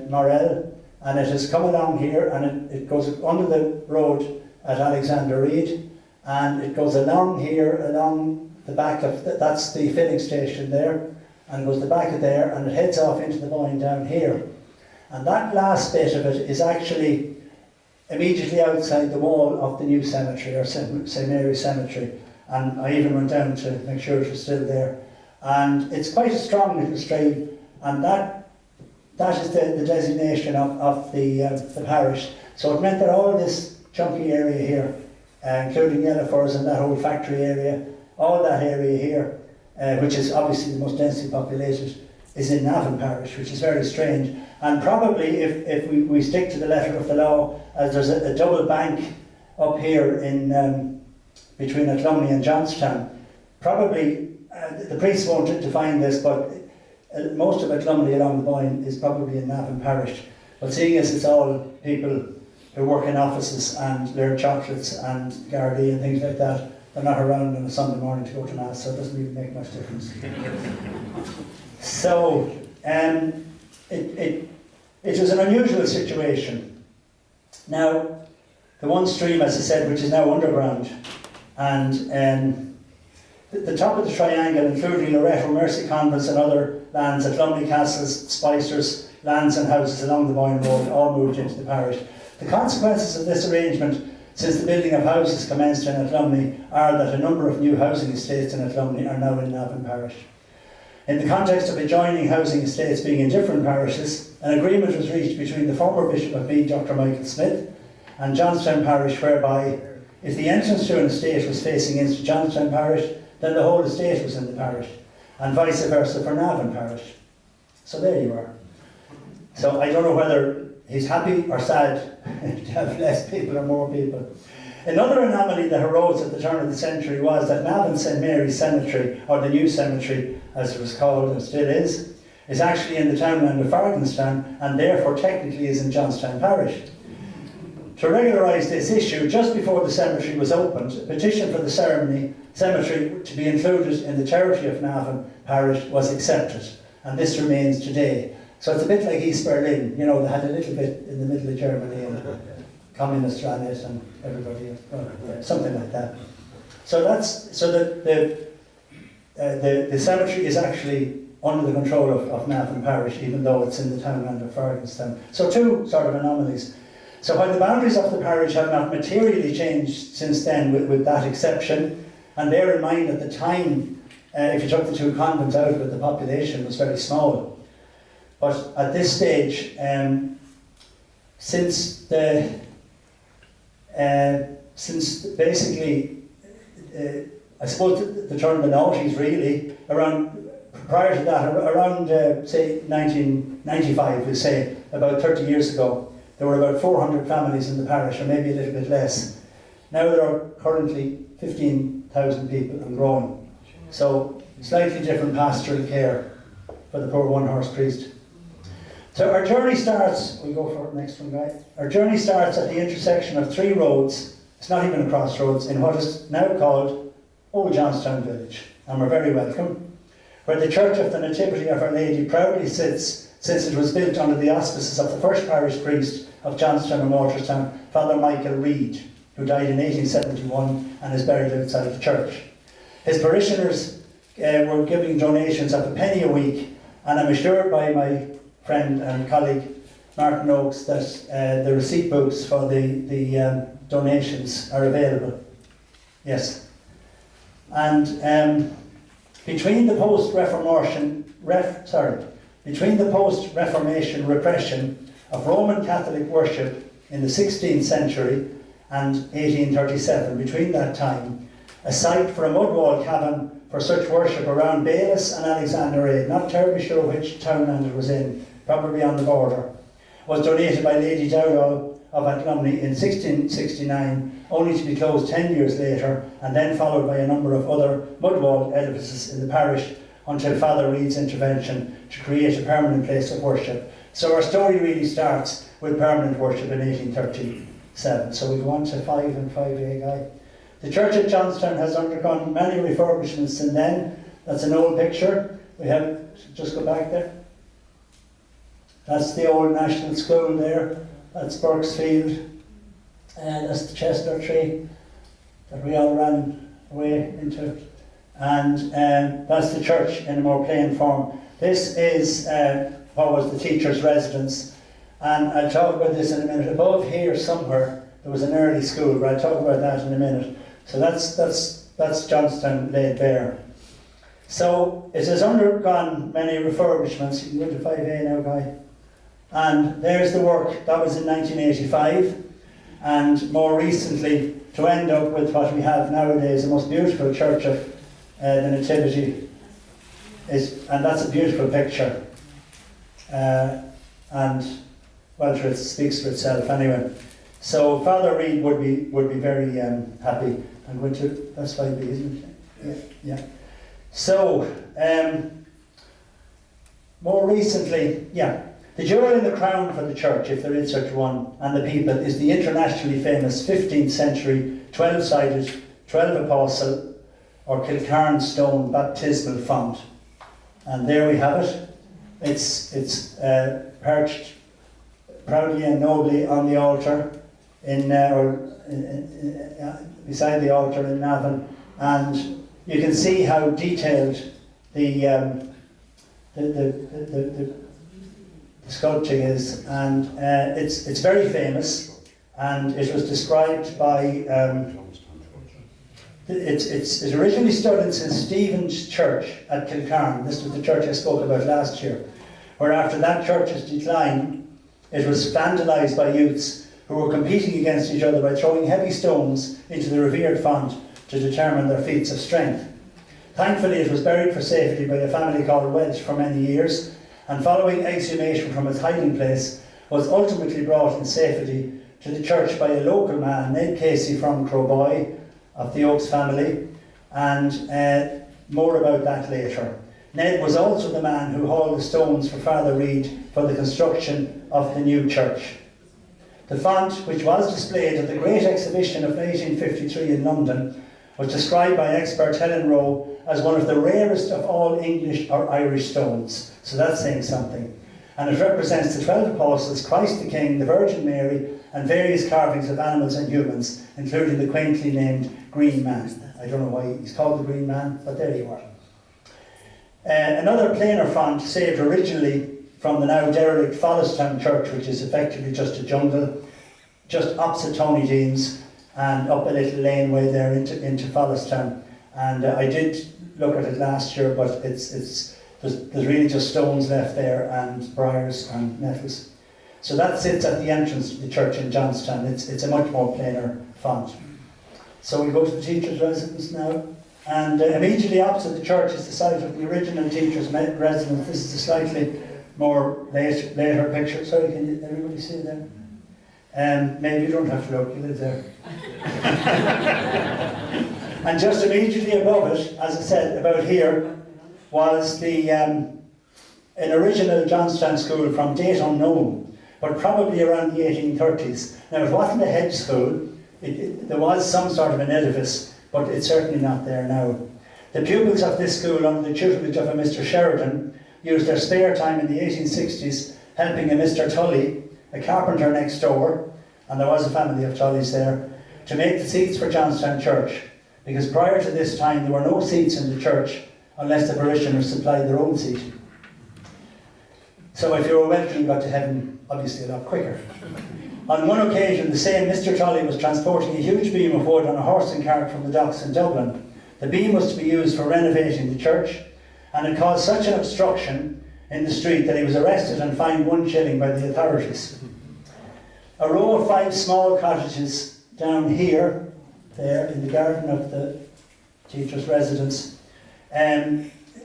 Morel, and it has come along here, and it goes under the road at Alexander Reid, and it goes along here, along the back of, that's the filling station there, and goes the back of there, and it heads off into the Boyne down here. And that last bit of it is actually immediately outside the wall of the new cemetery, or St Mary's Cemetery, and I even went down to make sure it was still there. And it's quite a strong little stream, and that is the designation of the parish. So it meant that all this chunky area here, including Yellowfurs and that whole factory area, all that area here, which is obviously the most densely populated, is in Navan Parish, which is very strange. And probably, if we stick to the letter of the law, as there's a double bank up here in between Delany and Johnstown, probably the priests won't define this, but most of Delany along the Boyne is probably in Navan Parish. But seeing as it's all people who work in offices and learn chocolates and Gardaí and things like that, they're not around on a Sunday morning to go to Mass, so it doesn't really make much difference. So, it was an unusual situation. Now, the one stream, as I said, which is now underground, and the top of the triangle, including Loretto, Mercy Convents and other lands at Lumley Castles, Spicers, lands and houses along the Boyne Road, all moved into the parish. The consequences of this arrangement, since the building of houses commenced in Athlumney, are that a number of new housing estates in Athlumney are now in Navan Parish. In the context of adjoining housing estates being in different parishes, an agreement was reached between the former Bishop of Meath, Dr. Michael Smith, and Johnstown Parish, whereby if the entrance to an estate was facing into Johnstown Parish, then the whole estate was in the parish, and vice versa for Navan Parish. So there you are. So I don't know whether he's happy or sad to have less people or more people. Another anomaly that arose at the turn of the century was that Navan St Mary's Cemetery, or the new cemetery as it was called and still is actually in the townland of Fardenstown, and therefore technically is in Johnstown Parish. To regularise this issue, just before the cemetery was opened, a petition for the cemetery to be included in the charity of Navan Parish was accepted, and this remains today. So it's a bit like East Berlin, you know, they had a little bit in the middle of Germany and the communists ran it and everybody else, something like that. So the cemetery is actually under the control of Navan Parish, even though it's in the townland of Fardenstown. So two sort of anomalies. So while the boundaries of the parish have not materially changed since then, with that exception, and bear in mind at the time, if you took the two convents out of it, the population was very small. But at this stage, since basically, I suppose the turn of the noughties really, prior to that, around say 1995, we say about 30 years ago, there were about 400 families in the parish, or maybe a little bit less. Now there are currently 15,000 people and growing. So slightly different pastoral care for the poor one-horse priest. So our journey starts, we'll go for the next one, guy. Our journey starts at the intersection of three roads, it's not even a crossroads, in what is now called Old Johnstown Village. And we're very welcome. Where the Church of the Nativity of Our Lady proudly sits, since it was built under the auspices of the first parish priest of Johnstown and Waterstown, Father Michael Reid, who died in 1871 and is buried outside the church. His parishioners were giving donations of £1 a week, and I'm assured by my friend and colleague Martin Oakes that the receipt books for the donations are available. Yes. And between the post-Reformation repression of Roman Catholic worship in the 16th century and 1837, between that time, a site for a mud-wall cabin for such worship around Bayless and Alexander Reid, not terribly sure which townland it was in, probably on the border, was donated by Lady Dowdall of Athlumney in 1669, only to be closed 10 years later, and then followed by a number of other mud-walled edifices in the parish until Father Reid's intervention to create a permanent place of worship. So our story really starts with permanent worship in 1837. So we go on to 5 and 5A, Guy. The church at Johnstown has undergone many refurbishments since then. That's an old picture. We have, just go back there. That's the old National School there. That's Burksfield. That's the chestnut tree that we all ran away into. And that's the church in a more plain form. This is what was the teacher's residence. And I'll talk about this in a minute. Above here somewhere, there was an early school, but I'll talk about that in a minute. So that's Johnstown laid bare. So it has undergone many refurbishments. You can go to 5A now, Guy. And there's the work. That was in 1985. And more recently, to end up with what we have nowadays, the most beautiful church of the Nativity. And that's a beautiful picture. And well, it speaks for itself anyway. So Father Reid would be very happy. I'm going to, that's 5B, isn't it? Yeah. So, more recently, the jewel in the crown for the church, if there is such one, and the people, is the internationally famous 15th century 12-sided, 12-apostle or Kilcarn stone baptismal font. And there we have it. It's perched proudly and nobly on the altar beside the altar in Navan, and you can see how detailed the sculpting is, and it's very famous, and it was described by it originally stood in St Stephen's Church at Kilcarn. This was the church I spoke about last year, where after that church's decline, it was vandalised by youths who were competing against each other by throwing heavy stones into the revered font to determine their feats of strength. Thankfully, it was buried for safety by a family called Welch for many years, and following exhumation from its hiding place, was ultimately brought in safety to the church by a local man, Ned Casey from Crowboy, of the Oakes family, and more about that later. Ned was also the man who hauled the stones for Father Reid for the construction of the new church. The font, which was displayed at the Great Exhibition of 1853 in London, was described by expert Helen Rowe as one of the rarest of all English or Irish stones. So that's saying something. And it represents the 12 apostles, Christ the King, the Virgin Mary, and various carvings of animals and humans, including the quaintly named Green Man. I don't know why he's called the Green Man, but there you are. Another plainer font, saved originally from the now derelict Follistown Church, which is effectively just a jungle, just opposite Tony Dean's, and up a little laneway there into Follistown. And I did look at it last year, but there's really just stones left there, and briars and nettles. So that sits at the entrance to the church in Johnstown. It's a much more plainer font. So we go to the teacher's residence now. And immediately opposite the church is the site of the original teacher's residence. This is a slightly more later picture. Sorry, can everybody see there? Maybe you don't have to look, you live there. And just immediately above it, as I said, about here, was an original Johnstown school from date unknown, but probably around the 1830s. Now, it wasn't a head school. There was some sort of an edifice, but it's certainly not there now. The pupils of this school, under the tutelage of a Mr. Sheridan, used their spare time in the 1860s helping a Mr. Tully, a carpenter next door, and there was a family of Tullys there, to make the seats for Johnstown Church, because prior to this time there were no seats in the church unless the parishioners supplied their own seat. So if you were wealthy, you got to heaven obviously a lot quicker. On one occasion, the same Mr. Tully was transporting a huge beam of wood on a horse and cart from the docks in Dublin. The beam was to be used for renovating the church, and it caused such an obstruction in the street that he was arrested and fined 1 shilling by the authorities. A row of 5 small cottages down here, there in the garden of the teacher's residence,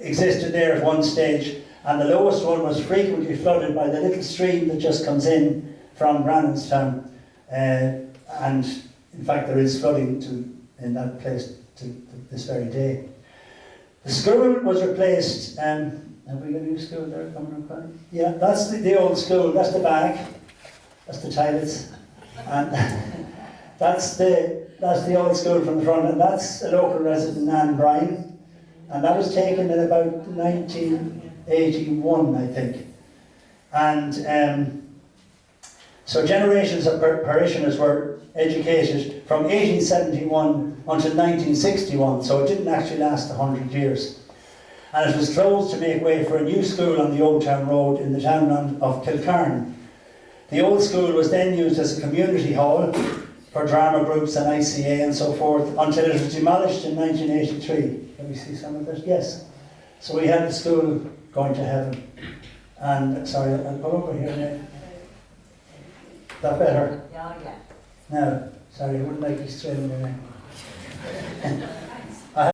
existed there at one stage, and the lowest one was frequently flooded by the little stream that just comes in from Brannanstown, and in fact there is flooding in that place to this very day. The school was replaced. Have we got a new school there coming up? Yeah, that's the old school. That's the back. That's the toilets, and that's the old school from the front, and that's a local resident, Nan Bryan, and that was taken in about 1981, I think. And so generations of parishioners were educated from 1871 until 1961, so it didn't actually last 100 years. And it was closed to make way for a new school on the Old Town Road in the town of Kilcarn. The old school was then used as a community hall for drama groups and ICA and so forth, until it was demolished in 1983. Can we see some of this? Yes. So we had the school going to heaven. And, sorry, I'll put over here now. Is that better? Yeah, yeah. No, sorry, I wouldn't like you straight in there.